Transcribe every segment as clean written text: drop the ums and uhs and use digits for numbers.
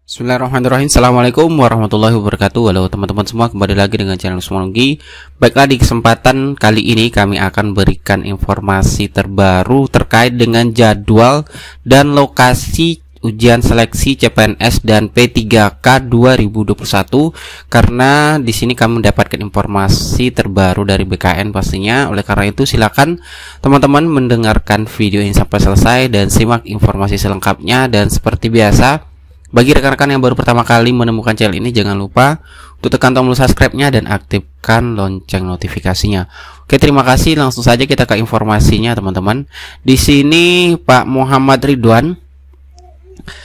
Bismillahirrahmanirrahim. Assalamualaikum warahmatullahi wabarakatuh. Halo teman-teman semua, kembali lagi dengan channel Semonologi. Baiklah, di kesempatan kali ini kami akan berikan informasi terbaru terkait dengan jadwal dan lokasi ujian seleksi CPNS dan P3K 2021. Karena di sini kami mendapatkan informasi terbaru dari BKN pastinya. Oleh karena itu silakan teman-teman mendengarkan video ini sampai selesai dan simak informasi selengkapnya. Dan seperti biasa, bagi rekan-rekan yang baru pertama kali menemukan channel ini, jangan lupa untuk tekan tombol subscribe-nya dan aktifkan lonceng notifikasinya. Oke, terima kasih. Langsung saja kita ke informasinya, teman-teman. Di sini Pak Muhammad Ridwan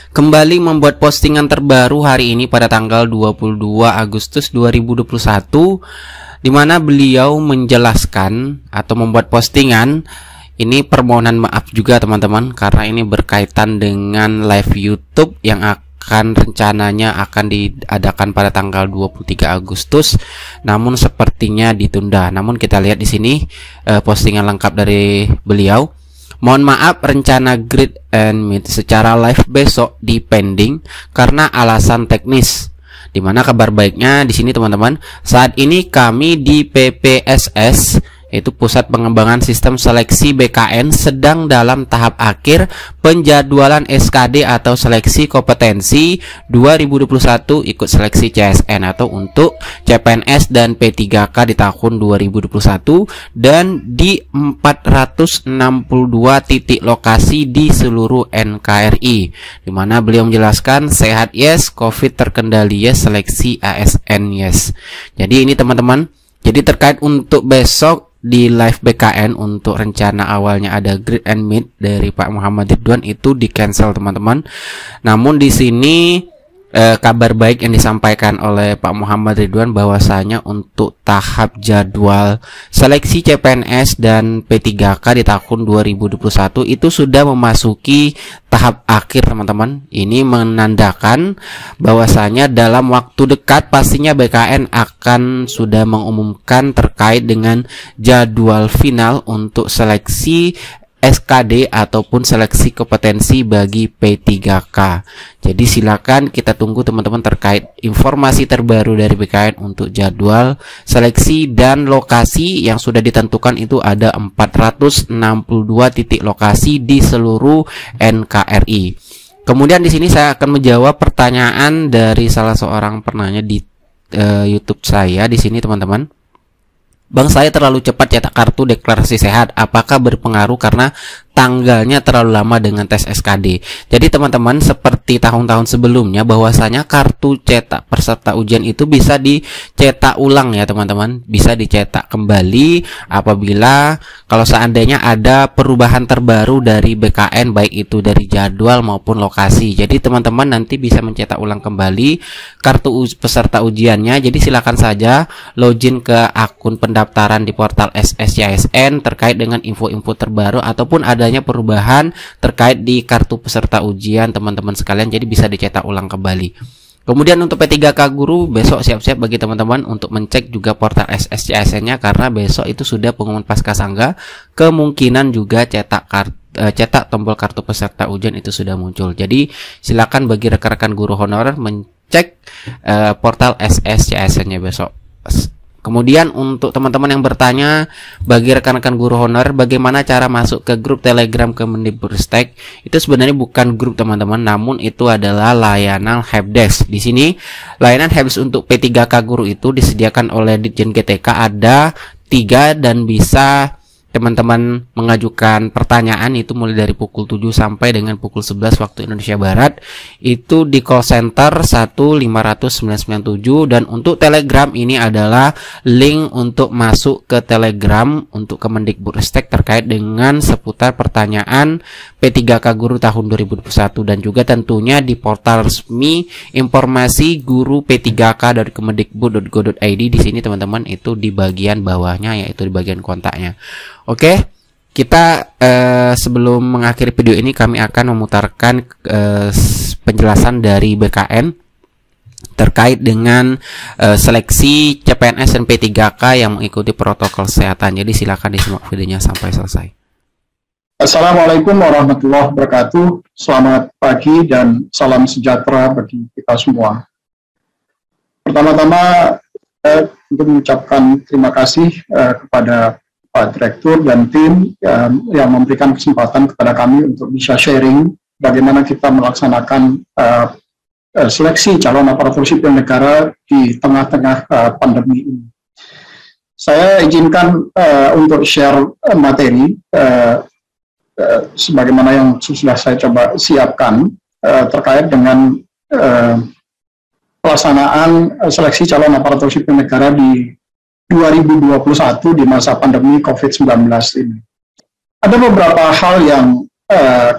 kembali membuat postingan terbaru hari ini pada tanggal 22 Agustus 2021, di mana beliau menjelaskan atau membuat postingan. Ini permohonan maaf juga, teman-teman, karena ini berkaitan dengan live YouTube yang rencananya akan diadakan pada tanggal 23 Agustus, namun sepertinya ditunda. Namun kita lihat di sini postingan lengkap dari beliau. Mohon maaf, rencana greet and meet secara live besok dipending karena alasan teknis. Dimana kabar baiknya di sini, teman-teman, saat ini kami di PPSS, yaitu Pusat Pengembangan Sistem Seleksi BKN, sedang dalam tahap akhir penjadwalan SKD atau seleksi kompetensi 2021 ikut seleksi CSN atau untuk CPNS dan P3K di tahun 2021, dan di 462 titik lokasi di seluruh NKRI, dimana beliau menjelaskan sehat yes, COVID terkendali yes, seleksi ASN yes. Jadi ini, teman-teman, jadi terkait untuk besok di live BKN, untuk rencana awalnya ada greet and meet dari Pak Muhammad Ridwan itu di cancel, teman-teman. Namun di sini kabar baik yang disampaikan oleh Pak Muhammad Ridwan bahwasanya untuk tahap jadwal seleksi CPNS dan P3K di tahun 2021 itu sudah memasuki tahap akhir, teman-teman. Ini menandakan bahwasanya dalam waktu dekat pastinya BKN akan sudah mengumumkan terkait dengan jadwal final untuk seleksi SKD ataupun seleksi kompetensi bagi P3K. Jadi silakan kita tunggu, teman-teman, terkait informasi terbaru dari BKN untuk jadwal seleksi dan lokasi yang sudah ditentukan. Itu ada 462 titik lokasi di seluruh NKRI. Kemudian di sini saya akan menjawab pertanyaan dari salah seorang penanya di YouTube saya di sini, teman-teman. Bang, saya terlalu cepat cetak kartu deklarasi sehat, apakah berpengaruh karena tanggalnya terlalu lama dengan tes SKD? Jadi, teman-teman, seperti tahun-tahun sebelumnya bahwasanya kartu cetak peserta ujian itu bisa dicetak ulang ya, teman-teman. Bisa dicetak kembali apabila kalau seandainya ada perubahan terbaru dari BKN, baik itu dari jadwal maupun lokasi. Jadi, teman-teman nanti bisa mencetak ulang kembali kartu peserta ujiannya. Jadi silakan saja login ke akun pendaftaran di portal SSCSN terkait dengan info-info terbaru ataupun adanya perubahan terkait di kartu peserta ujian, teman-teman sekalian. Jadi bisa dicetak ulang kembali. Kemudian untuk P3K guru, besok siap-siap bagi teman-teman untuk mencek juga portal SSCSN-nya karena besok itu sudah pengumuman Paskasangga. Kemungkinan juga cetak tombol kartu peserta ujian itu sudah muncul. Jadi silakan bagi rekan-rekan guru honorer mencek portal SSCSN-nya besok. Kemudian untuk teman-teman yang bertanya, bagi rekan-rekan guru honorer bagaimana cara masuk ke grup Telegram Kemendikbudristek, itu sebenarnya bukan grup, teman-teman, namun itu adalah layanan helpdesk. Di sini layanan helpdesk untuk P3K guru itu disediakan oleh Ditjen GTK, ada 3 dan bisa teman-teman mengajukan pertanyaan itu mulai dari pukul 7 sampai dengan pukul 11 waktu Indonesia Barat. Itu di call center 1500997. Dan untuk Telegram ini adalah link untuk masuk ke Telegram untuk Kemendikbudristek terkait dengan seputar pertanyaan P3K guru tahun 2021, dan juga tentunya di portal resmi informasi guru P3K dari kemendikbud.go.id. Di sini, teman-teman, itu di bagian bawahnya, yaitu di bagian kontaknya. Oke, kita sebelum mengakhiri video ini kami akan memutarkan penjelasan dari BKN terkait dengan seleksi CPNS dan P3K yang mengikuti protokol kesehatan. Jadi silakan disimak videonya sampai selesai. Assalamualaikum warahmatullahi wabarakatuh. Selamat pagi dan salam sejahtera bagi kita semua. Pertama-tama, untuk mengucapkan terima kasih kepada Pak Direktur dan tim yang memberikan kesempatan kepada kami untuk bisa sharing bagaimana kita melaksanakan seleksi calon aparatur sipil negara di tengah-tengah pandemi ini. Saya izinkan untuk share materi sebagaimana yang sudah saya coba siapkan terkait dengan pelaksanaan seleksi calon aparatur sipil negara di 2021 di masa pandemi COVID-19 ini. Ada beberapa hal yang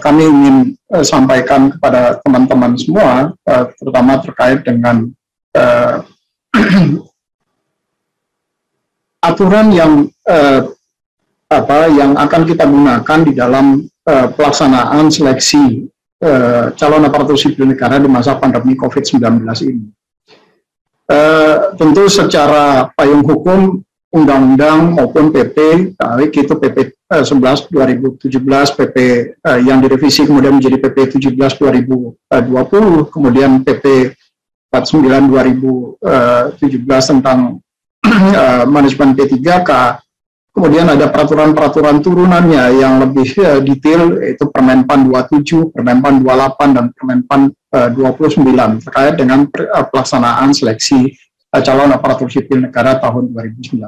kami ingin sampaikan kepada teman-teman semua, terutama terkait dengan aturan yang akan kita gunakan di dalam pelaksanaan seleksi calon aparatur sipil negara di masa pandemi COVID-19 ini. Tentu secara payung hukum, undang-undang maupun PP, baik itu PP 11 2017, PP yang direvisi kemudian menjadi PP 17 2020, kemudian PP 49 2017 tentang manajemen P3K, kemudian ada peraturan-peraturan turunannya yang lebih detail, yaitu Permenpan 27, Permenpan 28, dan Permenpan 29 terkait dengan pelaksanaan seleksi calon aparatur sipil negara tahun 2019.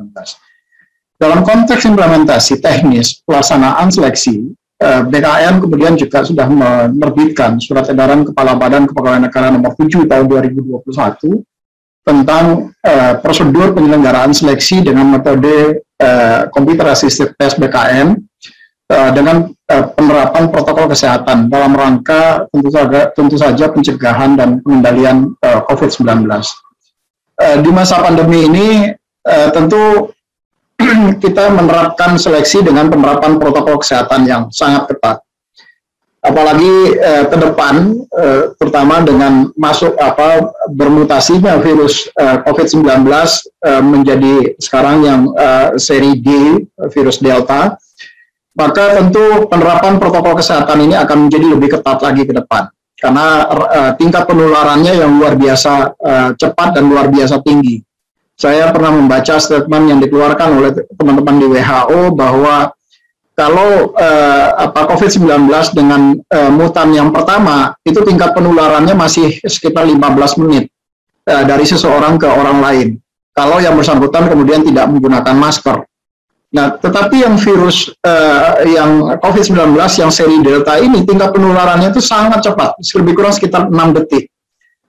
Dalam konteks implementasi teknis pelaksanaan seleksi, BKN kemudian juga sudah menerbitkan Surat Edaran Kepala Badan Kepegawaian Negara Nomor 7 Tahun 2021 tentang prosedur penyelenggaraan seleksi dengan metode Computer Assisted Test BKN dengan penerapan protokol kesehatan dalam rangka tentu saja pencegahan dan pengendalian COVID-19. Di masa pandemi ini tentu kita menerapkan seleksi dengan penerapan protokol kesehatan yang sangat ketat. Apalagi ke depan, terutama dengan bermutasinya virus COVID-19 menjadi sekarang yang seri D, virus Delta, maka tentu penerapan protokol kesehatan ini akan menjadi lebih ketat lagi ke depan. Karena tingkat penularannya yang luar biasa cepat dan luar biasa tinggi. Saya pernah membaca statement yang dikeluarkan oleh teman-teman di WHO bahwa kalau COVID-19 dengan mutan yang pertama, itu tingkat penularannya masih sekitar 15 menit dari seseorang ke orang lain. Kalau yang bersangkutan kemudian tidak menggunakan masker. Nah, tetapi yang virus yang COVID-19 yang seri Delta ini, tingkat penularannya itu sangat cepat, lebih kurang sekitar 6 detik.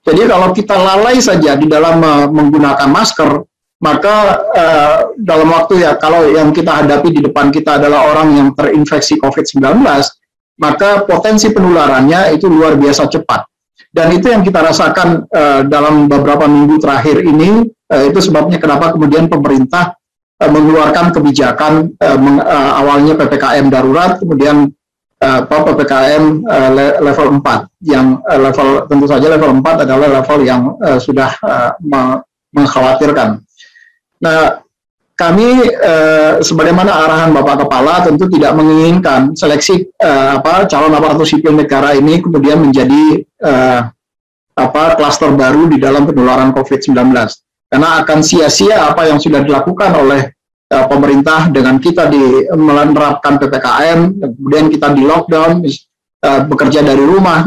Jadi kalau kita lalai saja di dalam menggunakan masker, maka dalam waktu kalau yang kita hadapi di depan kita adalah orang yang terinfeksi COVID-19, maka potensi penularannya itu luar biasa cepat. Dan itu yang kita rasakan dalam beberapa minggu terakhir ini, itu sebabnya kenapa kemudian pemerintah mengeluarkan kebijakan awalnya PPKM darurat, kemudian PPKM level 4, yang tentu saja level 4 adalah level yang sudah mengkhawatirkan. Nah, kami sebagaimana arahan Bapak Kepala tentu tidak menginginkan seleksi calon aparatur sipil negara ini kemudian menjadi klaster baru di dalam penularan COVID-19. Karena akan sia-sia apa yang sudah dilakukan oleh pemerintah dengan kita menerapkan PPKM, kemudian kita di lockdown, bekerja dari rumah,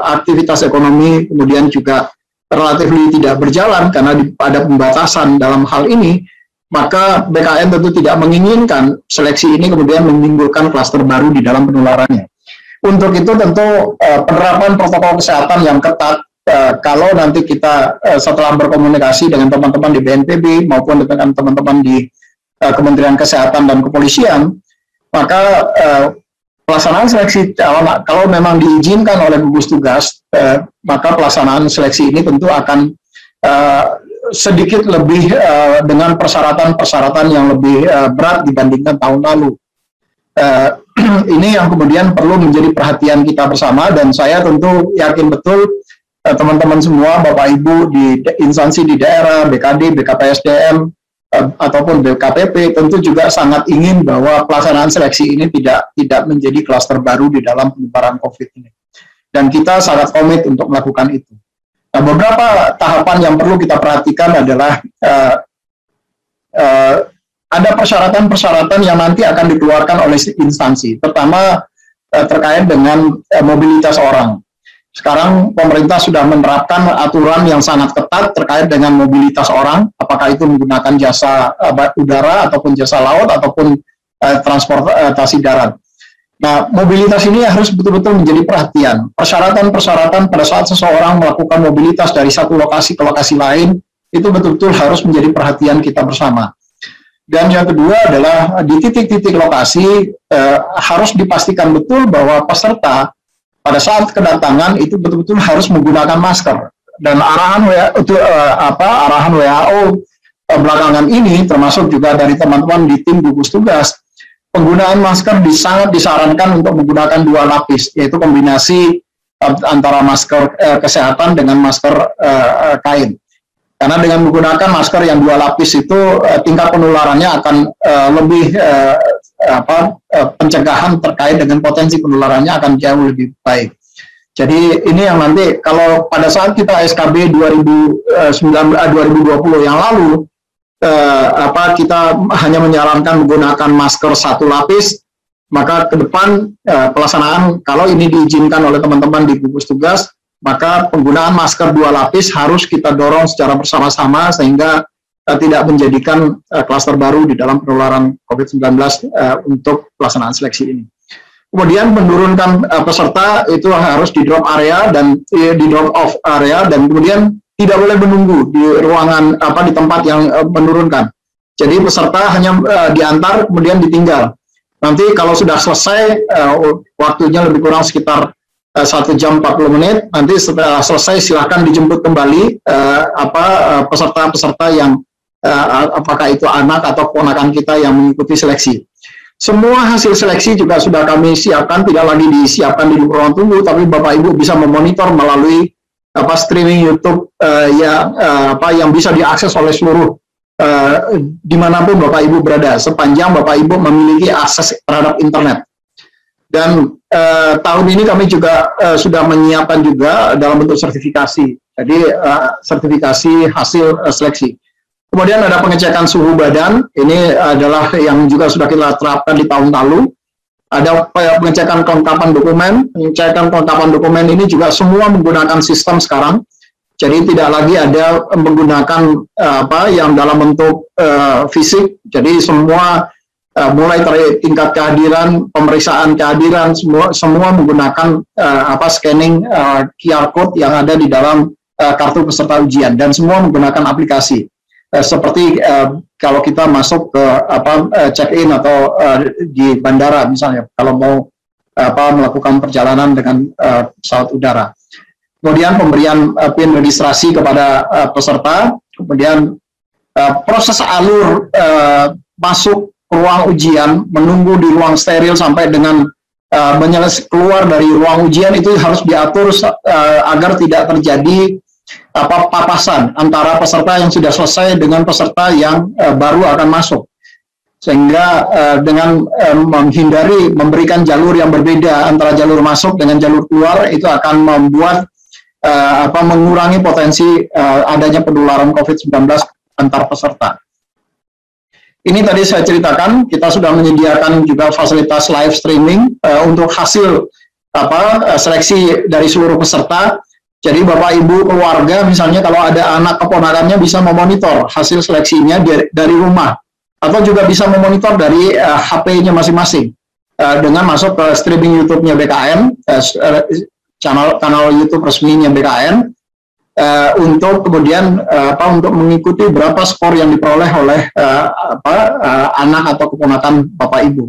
aktivitas ekonomi kemudian juga relatif tidak berjalan karena ada pembatasan dalam hal ini, maka BKN tentu tidak menginginkan seleksi ini kemudian menimbulkan klaster baru di dalam penularannya. Untuk itu tentu penerapan protokol kesehatan yang ketat, kalau nanti kita setelah berkomunikasi dengan teman-teman di BNPB maupun dengan teman-teman di Kementerian Kesehatan dan Kepolisian, maka pelaksanaan seleksi kalau memang diizinkan oleh gugus tugas, maka pelaksanaan seleksi ini tentu akan sedikit lebih dengan persyaratan-persyaratan yang lebih berat dibandingkan tahun lalu. Ini yang kemudian perlu menjadi perhatian kita bersama, dan saya tentu yakin betul teman-teman semua, Bapak Ibu di instansi di daerah, BKD, BKPSDM, ataupun BKPP tentu juga sangat ingin bahwa pelaksanaan seleksi ini tidak menjadi klaster baru di dalam penyebaran COVID ini. Dan kita sangat komit untuk melakukan itu. Nah, beberapa tahapan yang perlu kita perhatikan adalah ada persyaratan-persyaratan yang nanti akan dikeluarkan oleh instansi. Pertama, terkait dengan mobilitas orang. Sekarang pemerintah sudah menerapkan aturan yang sangat ketat terkait dengan mobilitas orang, apakah itu menggunakan jasa udara ataupun jasa laut ataupun transportasi darat. Nah, mobilitas ini harus betul-betul menjadi perhatian. Persyaratan-persyaratan pada saat seseorang melakukan mobilitas dari satu lokasi ke lokasi lain, itu betul-betul harus menjadi perhatian kita bersama. Dan yang kedua adalah di titik-titik lokasi harus dipastikan betul bahwa peserta pada saat kedatangan itu betul-betul harus menggunakan masker. Dan arahan WHO belakangan ini termasuk juga dari teman-teman di tim gugus tugas, penggunaan masker sangat disarankan untuk menggunakan 2 lapis, yaitu kombinasi antara masker kesehatan dengan masker kain. Karena dengan menggunakan masker yang 2 lapis itu tingkat penularannya akan lebih pencegahan terkait dengan potensi penularannya akan jauh lebih baik. Jadi ini yang nanti kalau pada saat kita SKB 2020 yang lalu kita hanya menyarankan menggunakan masker 1 lapis, maka ke depan pelaksanaan kalau ini diizinkan oleh teman-teman di gugus tugas, maka penggunaan masker 2 lapis harus kita dorong secara bersama-sama sehingga tidak menjadikan klaster baru di dalam penularan COVID-19 untuk pelaksanaan seleksi ini. Kemudian menurunkan peserta itu harus di drop area dan di drop off area, dan kemudian tidak boleh menunggu di ruangan di tempat yang menurunkan. Jadi peserta hanya diantar kemudian ditinggal. Nanti kalau sudah selesai waktunya lebih kurang sekitar 1 jam 40 menit, nanti setelah selesai silahkan dijemput kembali peserta-peserta yang apakah itu anak atau keponakan kita yang mengikuti seleksi. Semua hasil seleksi juga sudah kami siapkan, tidak lagi disiapkan di ruang tunggu, tapi Bapak Ibu bisa memonitor melalui streaming YouTube yang bisa diakses oleh seluruh dimanapun Bapak Ibu berada, sepanjang Bapak Ibu memiliki akses terhadap internet. Dan tahun ini kami juga sudah menyiapkan juga dalam bentuk sertifikasi, jadi sertifikasi hasil seleksi. Kemudian ada pengecekan suhu badan, ini adalah yang juga sudah kita terapkan di tahun lalu. Ada pengecekan kelengkapan dokumen, ini juga semua menggunakan sistem sekarang. Jadi tidak lagi ada menggunakan yang dalam bentuk fisik. Jadi semua mulai dari tingkat kehadiran, pemeriksaan kehadiran, semua menggunakan scanning QR code yang ada di dalam kartu peserta ujian, dan semua menggunakan aplikasi. Seperti kalau kita masuk ke check-in atau di bandara misalnya, kalau mau melakukan perjalanan dengan pesawat udara. Kemudian pemberian PIN registrasi kepada peserta, kemudian proses alur masuk ke ruang ujian, menunggu di ruang steril sampai dengan keluar dari ruang ujian itu harus diatur agar tidak terjadi papasan antara peserta yang sudah selesai dengan peserta yang baru akan masuk, sehingga dengan menghindari memberikan jalur yang berbeda antara jalur masuk dengan jalur keluar, itu akan membuat mengurangi potensi adanya penularan COVID-19 antar peserta. Ini tadi saya ceritakan, kita sudah menyediakan juga fasilitas live streaming untuk hasil seleksi dari seluruh peserta. Jadi Bapak Ibu keluarga misalnya kalau ada anak keponakannya bisa memonitor hasil seleksinya dari rumah, atau juga bisa memonitor dari HP-nya masing-masing dengan masuk ke streaming YouTube-nya BKN, kanal YouTube resminya BKN, untuk kemudian untuk mengikuti berapa skor yang diperoleh oleh anak atau keponakan Bapak Ibu.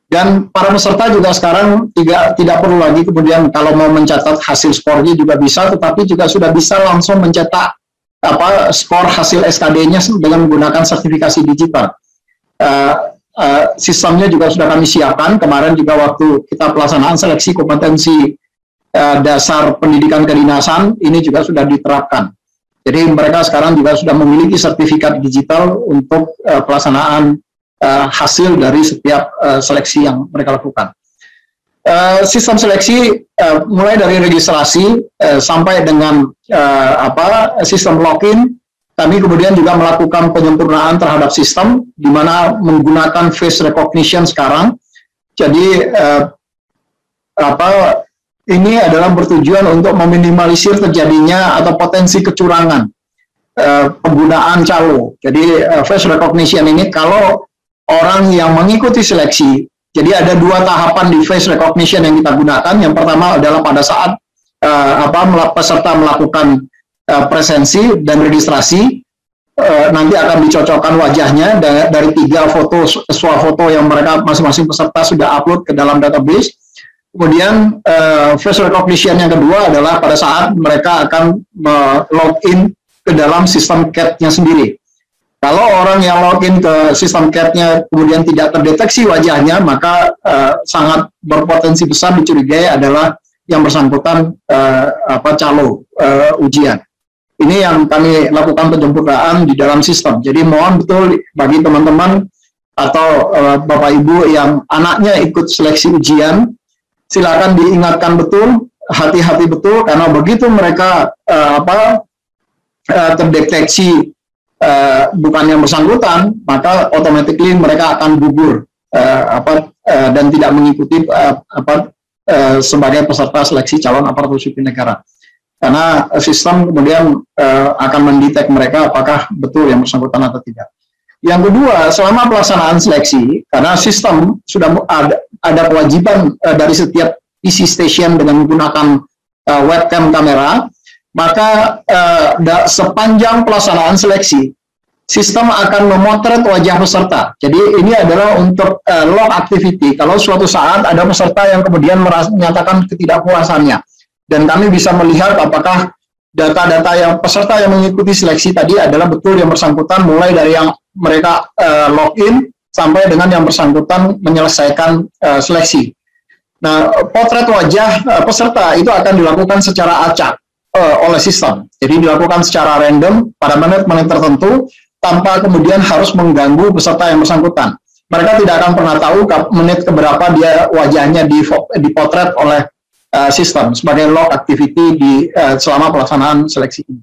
Dan para peserta juga sekarang tidak perlu lagi kemudian kalau mau mencatat hasil skornya juga bisa, tetapi juga sudah bisa langsung mencetak skor hasil SKD-nya dengan menggunakan sertifikasi digital. Sistemnya juga sudah kami siapkan. Kemarin juga waktu kita pelaksanaan seleksi kompetensi dasar pendidikan kedinasan, ini juga sudah diterapkan. Jadi mereka sekarang juga sudah memiliki sertifikat digital untuk pelaksanaan hasil dari setiap seleksi yang mereka lakukan. Sistem seleksi mulai dari registrasi sampai dengan sistem login. Kami kemudian juga melakukan penyempurnaan terhadap sistem, di mana menggunakan face recognition sekarang. Jadi ini adalah bertujuan untuk meminimalisir terjadinya atau potensi kecurangan penggunaan calo. Jadi face recognition ini kalau orang yang mengikuti seleksi, jadi ada 2 tahapan di face recognition yang kita gunakan. Yang pertama adalah pada saat peserta melakukan presensi dan registrasi, nanti akan dicocokkan wajahnya dari 3 foto swafoto yang mereka masing-masing peserta sudah upload ke dalam database. Kemudian face recognition yang kedua adalah pada saat mereka akan login ke dalam sistem CAT-nya sendiri. Kalau orang yang login ke sistem CAT-nya kemudian tidak terdeteksi wajahnya, maka sangat berpotensi besar dicurigai adalah yang bersangkutan calo ujian. Ini yang kami lakukan penyempurnaan di dalam sistem. Jadi mohon betul bagi teman-teman atau Bapak Ibu yang anaknya ikut seleksi ujian, silakan diingatkan betul, hati-hati betul, karena begitu mereka terdeteksi bukan yang bersangkutan, maka automatically mereka akan gugur dan tidak mengikuti sebagai peserta seleksi calon aparatur sipil negara. Karena sistem kemudian akan mendetek mereka apakah betul yang bersangkutan atau tidak. Yang kedua, selama pelaksanaan seleksi, karena sistem sudah ada kewajiban dari setiap PC station dengan menggunakan webcam kamera, maka sepanjang pelaksananaan seleksi, sistem akan memotret wajah peserta. Jadi ini adalah untuk log activity. Kalau suatu saat ada peserta yang kemudian menyatakan ketidakpuasannya, dan kami bisa melihat apakah data-data yang peserta yang mengikuti seleksi tadi adalah betul yang bersangkutan, mulai dari yang mereka login sampai dengan yang bersangkutan menyelesaikan seleksi. Nah, potret wajah peserta itu akan dilakukan secara acak oleh sistem. Jadi dilakukan secara random pada menit-menit tertentu tanpa kemudian harus mengganggu peserta yang bersangkutan. Mereka tidak akan pernah tahu menit keberapa dia wajahnya dipotret oleh sistem sebagai log activity selama pelaksanaan seleksi ini.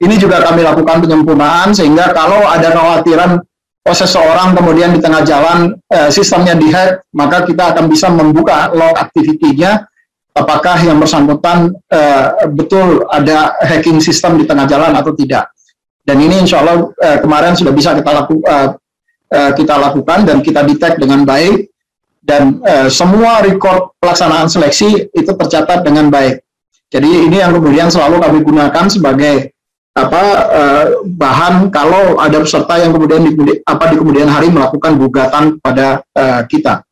Ini juga kami lakukan penyempurnaan sehingga kalau ada kekhawatiran seseorang kemudian di tengah jalan sistemnya dihack, maka kita akan bisa membuka log activity-nya apakah yang bersangkutan betul ada hacking sistem di tengah jalan atau tidak. Dan ini insya Allah kemarin sudah bisa kita lakukan dan kita detect dengan baik, dan semua record pelaksanaan seleksi itu tercatat dengan baik. Jadi ini yang kemudian selalu kami gunakan sebagai bahan kalau ada peserta yang kemudian di kemudian hari melakukan gugatan pada kita.